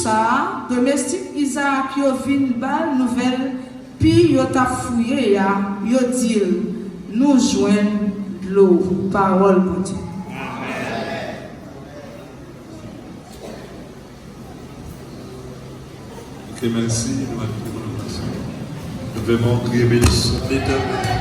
ça, domestique Isaac yo vinn bal nouvelle, puis yo t'a fouillé ya, yo dit nous joindre l'eau, parole pour Dieu. Ok, merci. Nous devons crier bénédiction d'Éternel.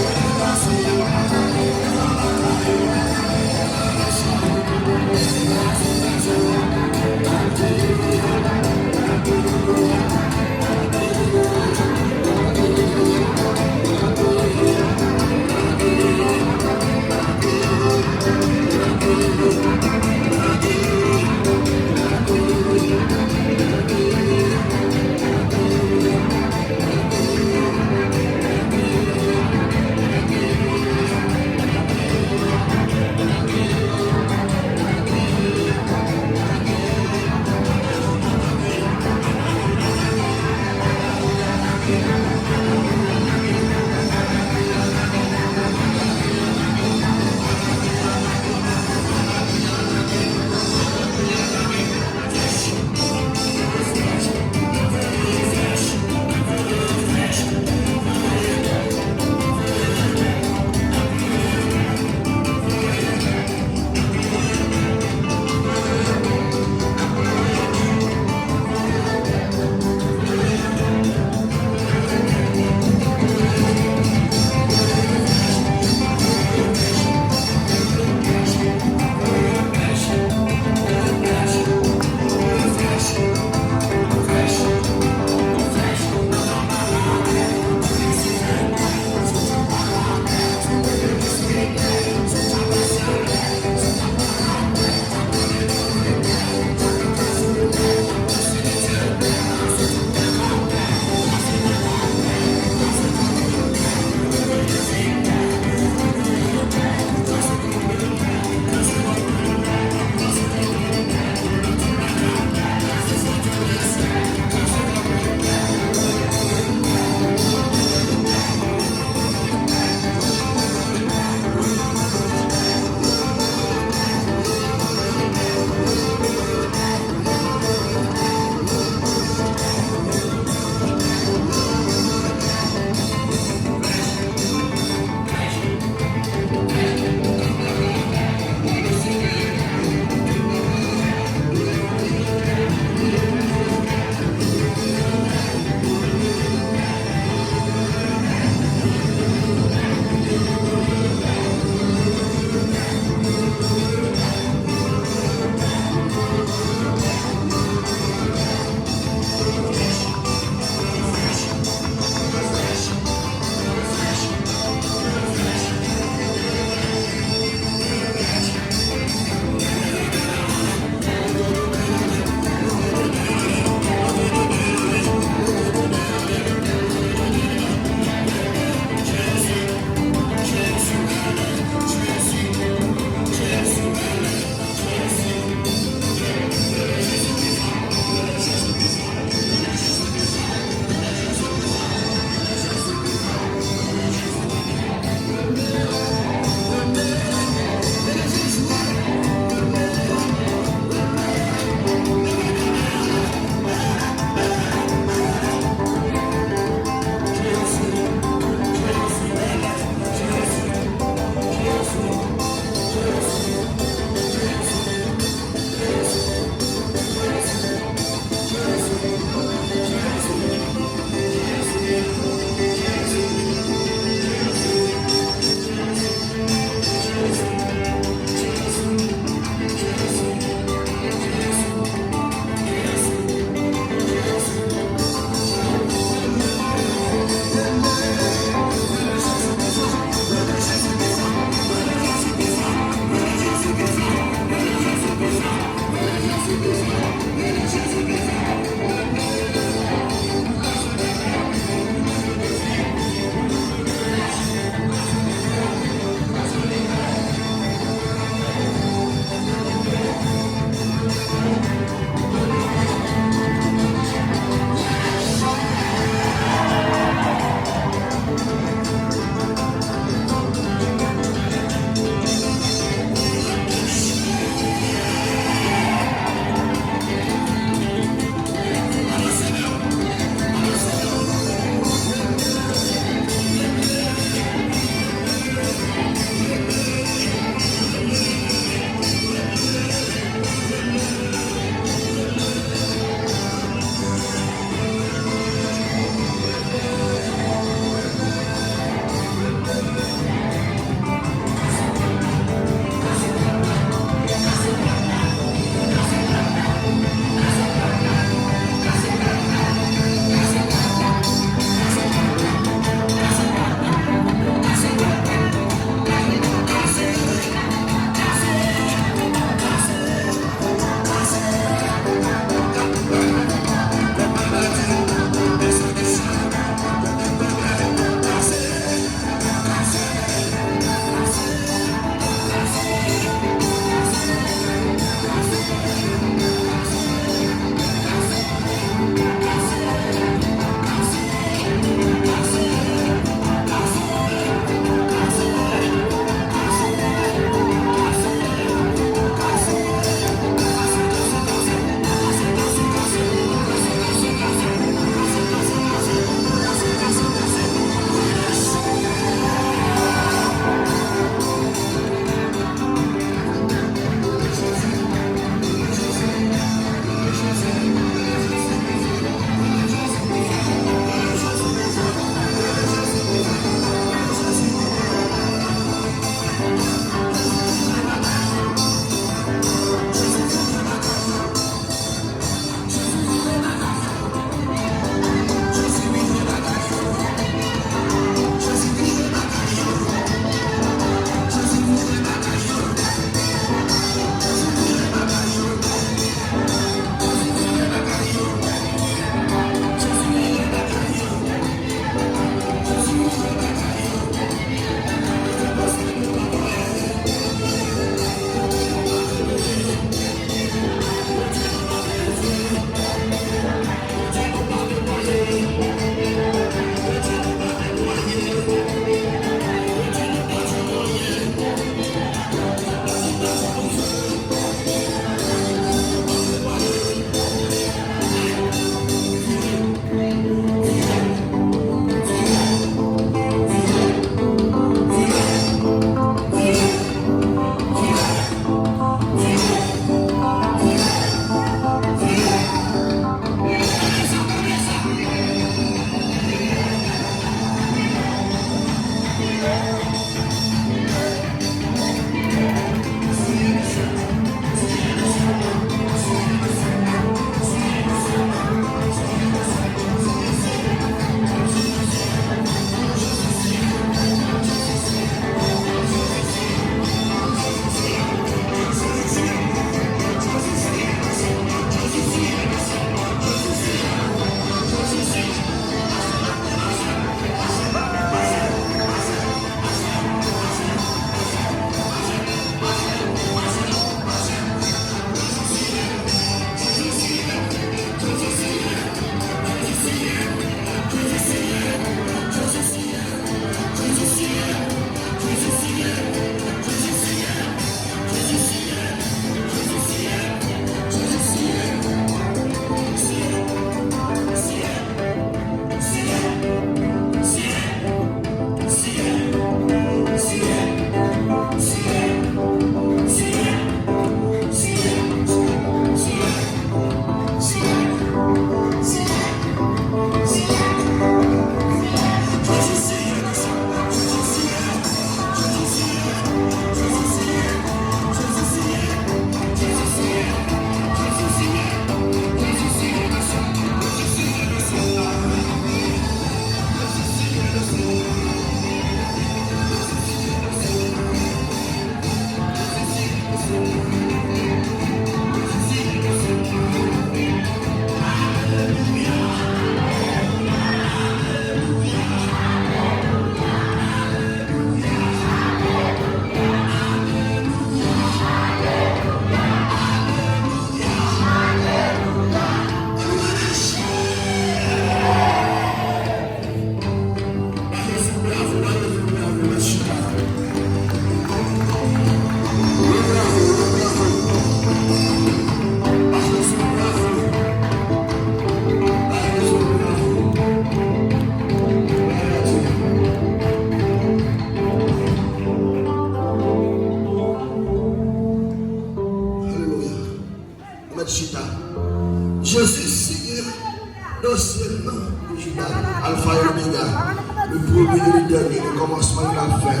le dernier, le commencement, il a fait.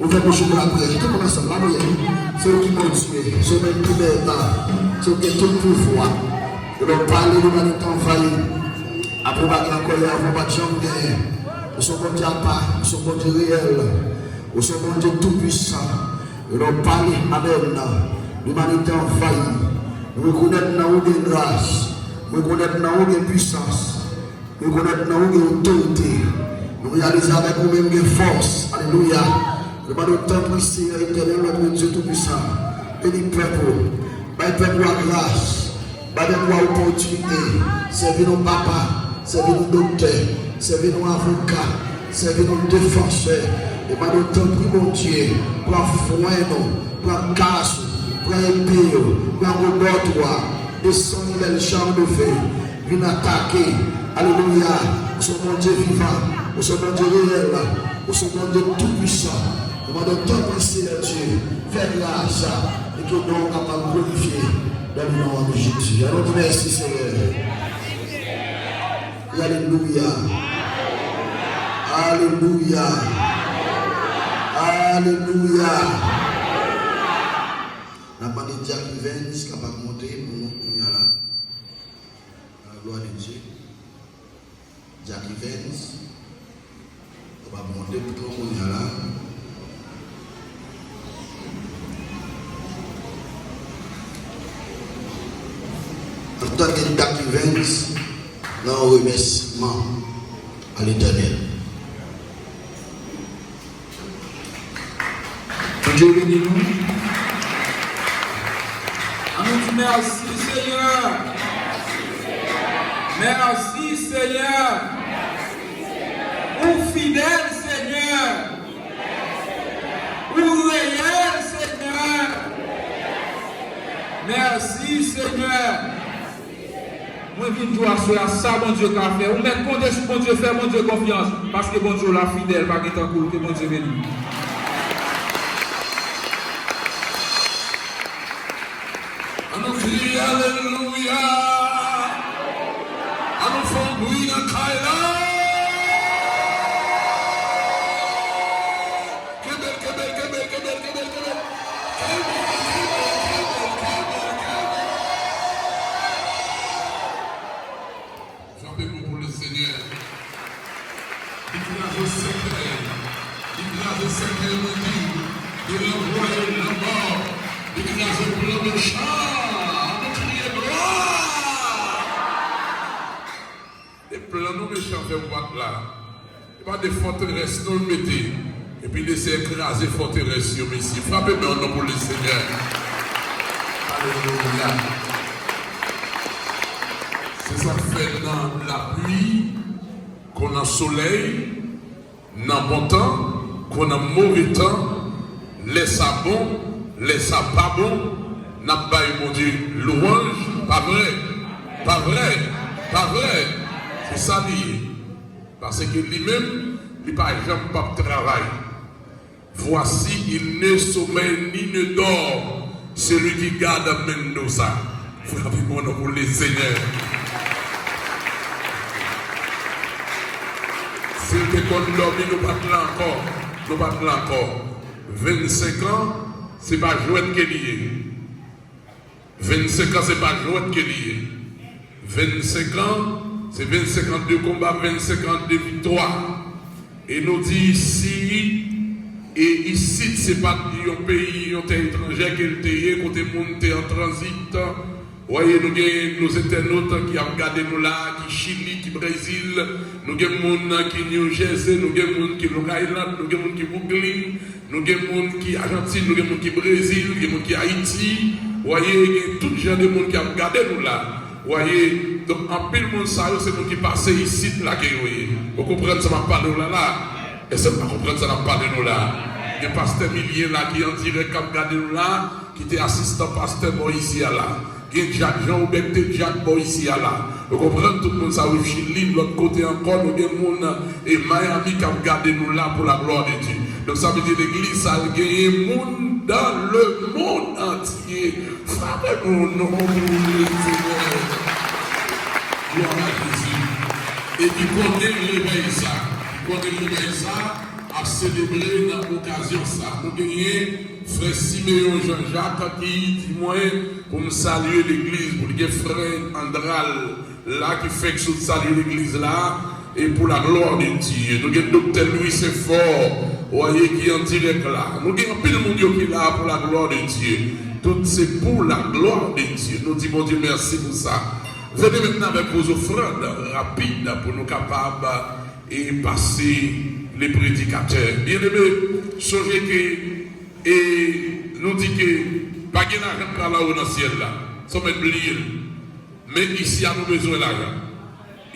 Ouvrez vos cheveux après, tout le monde ensemble, la prière. C'est eux qui m'ont tué, c'est eux qui m'ont c'est eux qui ont tout le pouvoir. Ils vont parler de l'humanité envahie. Après, pas grand colère, on va pas de jambe gagner. Nous sommes bon Dieu à part, nous sommes bon Dieu réel. Nous sommes bon Dieu tout puissant. Nous allons parler, amen. L'humanité envahie. Nous reconnaissons dans où il y a grâce. Nous reconnaissons dans où il y a puissance. Nous reconnaissons dans où il y a autorité. Nous réalisons avec nous-mêmes des forces. Alléluia. Nous demandons tant pour ici, éternel, notre Dieu tout-puissant. Bénis le peuple. Bénis le peuple à grâce. Bénis le peuple à opportunité. Servez nos papas. Servez nos docteurs. Servez nos avocats. Servez nos défenseurs. Nous demandons tant pour mon Dieu. Prends foin, prends casse. Prends épée. Prends rebordoir. Descends dans le champ de feu. Viens attaquer. Alléluia. Nous sommes mon Dieu vivant. Nous sommes mon Dieu réel. Nous sommes mon Dieu tout-puissant. Nous demandons tant pour Dieu. Fais grâce. Et que nous sommes capables de glorifier dans le nom de Jésus. Alors merci Seigneur. Alléluia. Alléluia. Alléluia. La demandé Jack Evans qui va monter pour nous là. La gloire de Dieu. Jack Evans va monter pour nous là. En tant que Jack Evans, nous remerciement à l'Éternel. Dieu bénit nous. On nous dit merci Seigneur. Merci Seigneur. Ou fidèle Seigneur. Ou réel Seigneur. Merci Seigneur. Moi, je viens de à ça, mon Dieu, qu'a fait. On met compter sur mon Dieu, faire mon Dieu confiance. Parce que mon Dieu l'a fidèle, pas qu'il t'en coule, que mon Dieu bénit. On nous dit Alléluia. On nous fait bruit dans Kaila. Chantez-vous pour le Seigneur. Déclarez le secret. Déclarez le secret de Dieu. De l'envoyer la mort. Déclarez le plan de chant. Les plans nous méchants faire battre là. Il n'y a pas de forteresse, nous le mettez. Et puis laissez écraser forteresse, mais si frappez-moi en nom pour le Seigneur. Alléluia. C'est ça que fait dans la pluie, qu'on a soleil, dans bon temps, qu'on a mauvais temps, laisse ça bon, laisse ça pas bon, n'a pas eu mon Dieu louange, pas vrai, pas vrai, pas vrai. C'est ça lié. Parce que lui-même, il n'a pas jamais pas de travail. Voici, il ne sommeille ni ne dort, celui qui garde Mendoza. Frappez-moi pour les seigneurs. S'il te compte dormi, nous battons encore. Nous battons encore. 25 ans, c'est pas jouet qui est lié. 25 ans, c'est pas jouet qui est lié. 25 ans, c'est 25 ans de combat, 25 ans de victoire. Et nous dit ici, et ici, c'est pas un pays, un terre étranger qui est payé, côté monde en transit. Voyez, nous avons nos internautes qui ont regardé nous là, qui Chili, qui Brésil, nous avons des gens qui New Jersey, nous avons des gens qui Long Island, nous avons des gens qui Brooklyn, nous avons des gens qui Argentine, nous avons des gens qui Brésil, nous avons des gens qui Haïti. Voyez, il y a tout genre de gens qui ont regardé nous là. Voyez, donc en pile monde ça, c'est nous qui passons ici là que vous voyez. Vous comprenez ça m'a parlé là là. Et ça m'a compris ça m'a parlé nous là. Il y a un pasteur Millier là qui en direct qui a regardé nous là, qui était assistant pasteur Moïse là. Il y a Jean-Aubert Jacques Moïse là. Vous comprenez tout le monde ça au Chili, de l'autre côté encore, nous avons des gens et Miami qui a regardé nous là pour la gloire de Dieu. Donc ça veut dire l'église ça a gagné des gens dans le monde entier. Frappez-nous au nom de Seigneur. Gloire à Jésus. Et qui connaît l'éveil ça. qu'on a ça, à célébrer dans l'occasion ça. Nous avons frère Siméon Jean-Jacques qui dit moi pour me saluer l'église, pour le frère Andral là qui fait que je salue l'église là et pour la gloire de Dieu. Nous avons docteur Louis Sefort, voyez qui est en direct là. Nous avons pile monde qui est là pour la gloire de Dieu. Tout c'est pour la gloire de Dieu. Nous disons, mon Dieu, merci pour ça. Venez maintenant avec vos offrandes rapides pour nous capables et passer les prédicateurs. Bien aimé, songez que, et nous dit que, pas qu'il n'y a rien là-haut dans le ciel là. Ça va être oublié. Mais ici, nous besoin d'argent.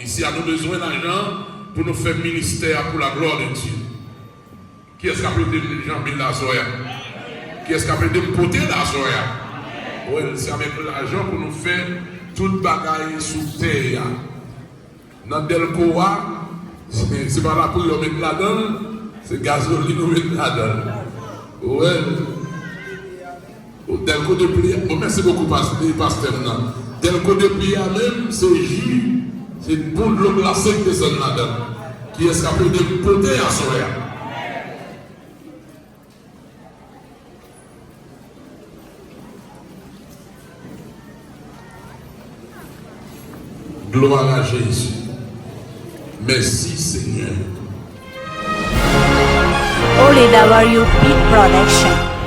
Ici, nous besoin d'argent pour nous faire ministère pour la gloire de Dieu. Qui est-ce qui a prêté Jean-Bill la soya? Qui est-ce qui a prêté me porter la soya? Oui, c'est avec l'argent pour nous faire toute bagaille sous terre. Dans Delcoa, c'est pas là pour nous mettre là-dedans, c'est gasoline nous mettre là-dedans. Oui. Delco de prière, merci beaucoup, pasteur. Delco de prière même, c'est jus, c'est une bonne de l'eau glacée qui est là-dedans. Qui est-ce qui a prêté me porter la soya? Gloire à Jésus. Merci Seigneur. Olidawario Peak Production.